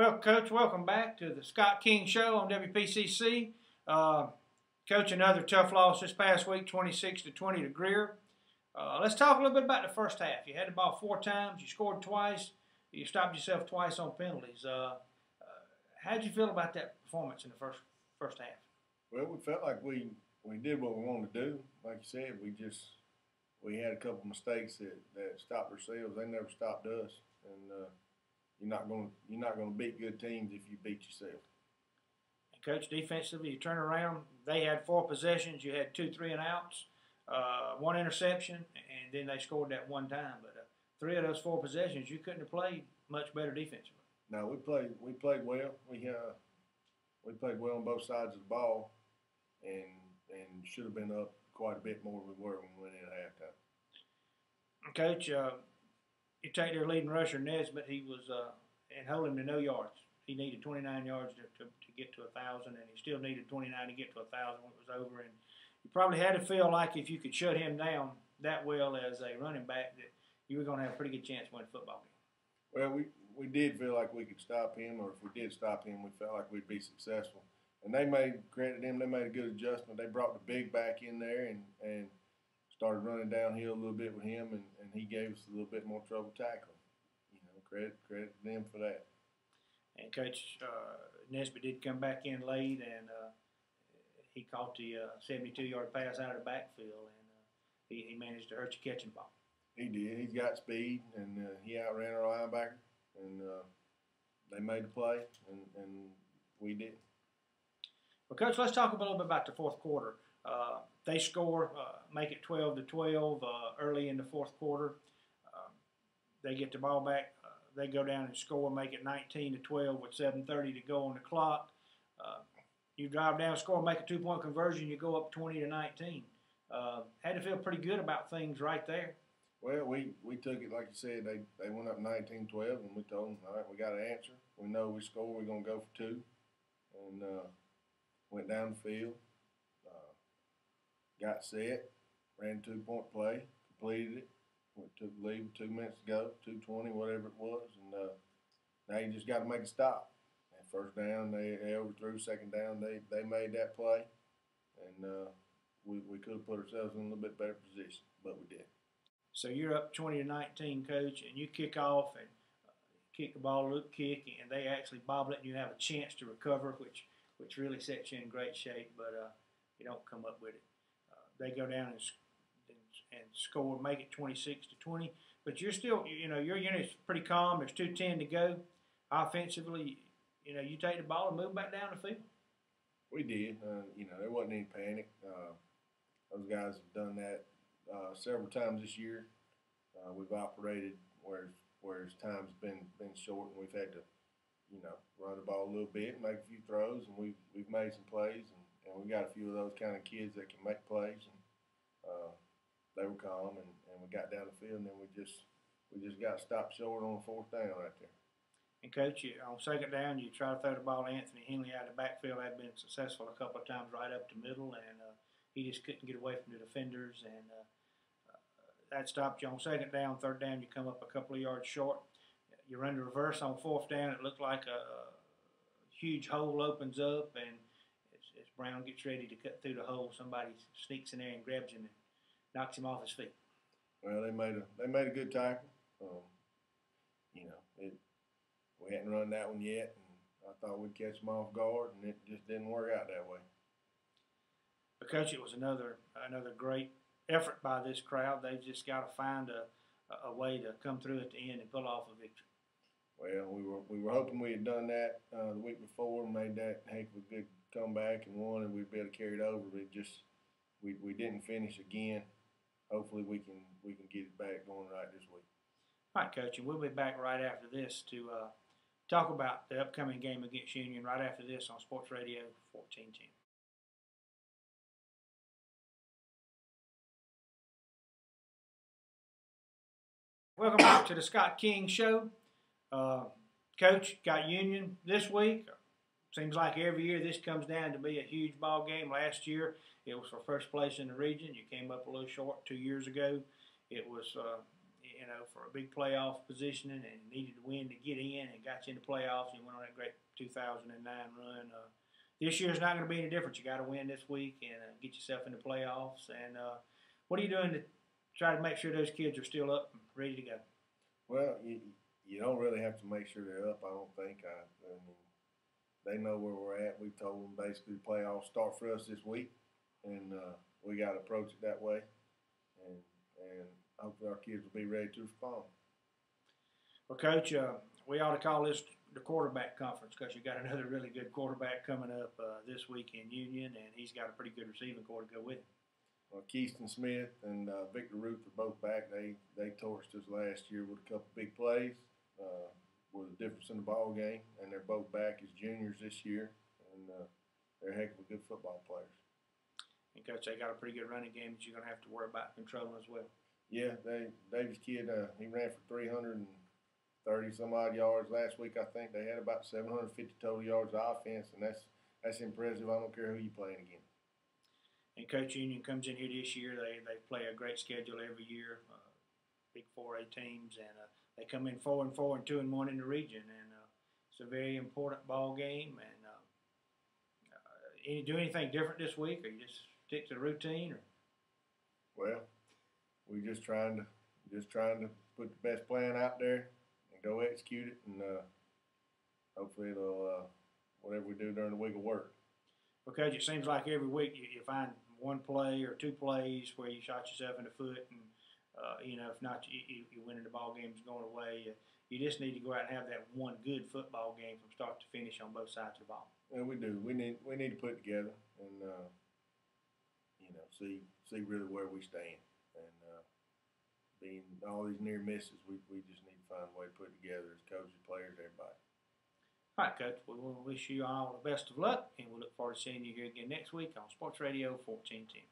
Well, Coach, welcome back to the Scott King Show on WPCC. Coach, another tough loss this past week, 26-20 to Greer. Let's talk a little bit about the first half. You had the ball 4 times, you scored twice, you stopped yourself twice on penalties. How did you feel about that performance in the first half? Well, we felt like we did what we wanted to do. Like you said, we had a couple mistakes that stopped ourselves. They never stopped us, and you're not gonna beat good teams if you beat yourself. And Coach, defensively, you turn around. They had 4 possessions. You had 2 3-and-outs, 1 interception, and then they scored that 1 time. But 3 of those 4 possessions, you couldn't have played much better defensively. No, we played well. We played well on both sides of the ball, and should have been up quite a bit more than we were when we went in at halftime. Coach, you take their leading rusher, Nesbitt. He was and hold him to no yards. He needed 29 yards to get to 1,000, and he still needed 29 to get to 1,000 when it was over. And you probably had to feel like if you could shut him down that well as a running back, that you were going to have a pretty good chance to win a football game. Well, we did feel like we could stop him, or if we did stop him, we felt like we'd be successful. And they made a good adjustment. They brought the big back in there and started running downhill a little bit with him, and he gave us a little bit more trouble tackling. Credit them for that. And Coach, Nesbitt did come back in late, and he caught the 72-yard pass out of the backfield, and he managed to hurt you catching ball. He did. He's got speed, and he outran our linebacker, and they made the play, and we did. Well, Coach, let's talk a little bit about the fourth quarter. They score, make it 12-12 early in the fourth quarter. They get the ball back. They go down and score, make it 19-12 with 7:30 to go on the clock. You drive down, score, make a 2-point conversion. You go up 20-19. Had to feel pretty good about things right there. Well, we took it like you said. They went up 19-12, and we told them, all right, we got an answer. We know we score. We're gonna go for 2, and went down the field, got set, ran a 2-point play, completed it. Took the lead with 2 minutes to go, 2:20, whatever it was, and now you just got to make a stop. And first down, they overthrew. Second down, they made that play, and we could have put ourselves in a little bit better position, but we did. So you're up 20-19, Coach, and you kick off and kick the ball, loop kick, and they actually bobble it, and you have a chance to recover, which really sets you in great shape, but you don't come up with it. They go down and score, make it 26-20. But you're still, your unit's pretty calm. There's 2:10 to go. Offensively, you take the ball and move back down the field. We did. There wasn't any panic. Those guys have done that several times this year. We've operated where time's been short, and we've had to, run the ball a little bit, make a few throws, and we've made some plays, and we got a few of those kind of kids that can make plays. And they were calm, and we got down the field, and then we just got stopped short on 4th down right there. And Coach, on 2nd down, you try to throw the ball to Anthony Henley out of the backfield. Had been successful a couple of times right up the middle, and he just couldn't get away from the defenders, and that stopped you on 2nd down. 3rd down, you come up a couple of yards short. You run the reverse on 4th down. It looked like a huge hole opens up, and as Brown gets ready to cut through the hole, somebody sneaks in there and grabs him and knocks him off his feet. Well, they made a good tackle. We hadn't run that one yet, and I thought we'd catch them off guard, and it just didn't work out that way. But Coach, it was another great effort by this crowd. They just got to find a way to come through at the end and pull off a victory. Well, we were hoping we had done that the week before, made that heck of a good comeback and won, and we'd be able to carry it over. But we didn't finish again. Hopefully we can get it back going right this week. All right, Coach, and we'll be back right after this to talk about the upcoming game against Union right after this on Sports Radio 1410. Welcome back to the Scott King Show. Coach, got Union this week. Seems like every year this comes down to be a huge ball game. Last year it was for first place in the region. You came up a little short 2 years ago. It was in for a big playoff positioning and needed to win to get in and got you in the playoffs and went on that great 2009 run. This year's not going to be any different. You got to win this week and get yourself in the playoffs. And what are you doing to try to make sure those kids are still up and ready to go? Well, you don't really have to make sure they're up, I don't think. I mean, they know where we're at. We've told them basically the playoffs start for us this week, and we got to approach it that way. And hopefully our kids will be ready to respond. Well, Coach, we ought to call this the quarterback conference because you got another really good quarterback coming up this week in Union, and he's got a pretty good receiving core to go with him. Well, Keyston Smith and Victor Ruth are both back. They torched us last year with a couple big plays, with a difference in the ball game, and they're both back as juniors this year, and they're a heck of a good football players. And Coach, they got a pretty good running game that you're going to have to worry about controlling as well. Yeah, Davis kid, he ran for 330 some odd yards last week. I think they had about 750 total yards of offense, and that's impressive. I don't care who you playing against. And Coach, Union comes in here this year. They play a great schedule every year, big 4A teams, and they come in 4-4 and 2-1 in the region, and it's a very important ball game. And do anything different this week, or you just stick to the routine? Or? Well, we're just trying to put the best plan out there and go execute it, and hopefully it'll whatever we do during the week will work. Well, Coach, it seems like every week you find one play or two plays where you shot yourself in the foot, and if not, you're winning the ball game's going away. You just need to go out and have that one good football game from start to finish on both sides of the ball. Yeah, we do. We need to put it together and see really where we stand. And being all these near misses, we just need to find a way to put it together as coaches, players, everybody. All right, Coach. We will wish you all the best of luck, and we'll look forward to seeing you here again next week on Sports Radio 1410.